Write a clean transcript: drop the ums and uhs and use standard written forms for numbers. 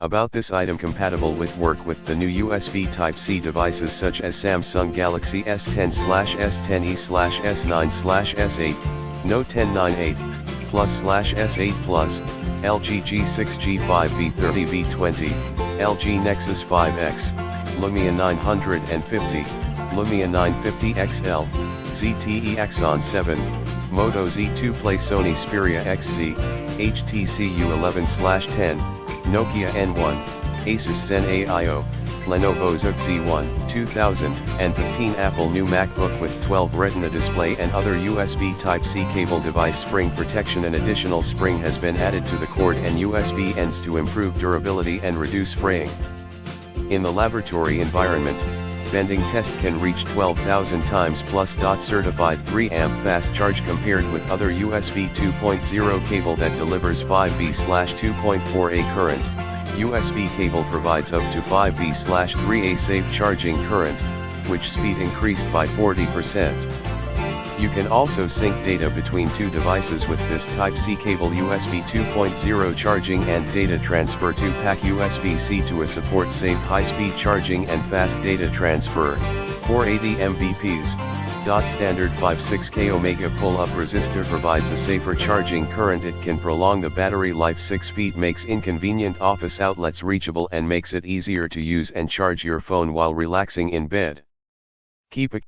About this item compatible with work with the new USB Type-C devices such as Samsung Galaxy S10/S10e/S9/S8, Note 1098 Plus/S8 Plus, LG G6 G5 V30 V20, LG Nexus 5X, Lumia 950, Lumia 950 XL, ZTE Exxon 7, Moto Z2 Play Sony Xperia XZ, HTC U11/10, Nokia N1, Asus Zen AIO, Lenovo Zug Z1 2015 Apple new MacBook with 12 Retina display and other USB Type-C cable device spring protection. An additional spring has been added to the cord and USB ends to improve durability and reduce fraying. In the laboratory environment, bending test can reach 12,000 times plus. Certified 3-amp fast charge compared with other USB 2.0 cable that delivers 5V/2.4A current. USB cable provides up to 5V/3A safe charging current, which speed increased by 40%. You can also sync data between two devices with this Type-C cable. USB 2.0 charging and data transfer 2-pack USB-C to support safe high-speed charging and fast data transfer, 480 Mbps. Standard 5.6K Omega pull-up resistor provides a safer charging current. It can prolong the battery life. 6 feet makes inconvenient office outlets reachable and makes it easier to use and charge your phone while relaxing in bed. Keep a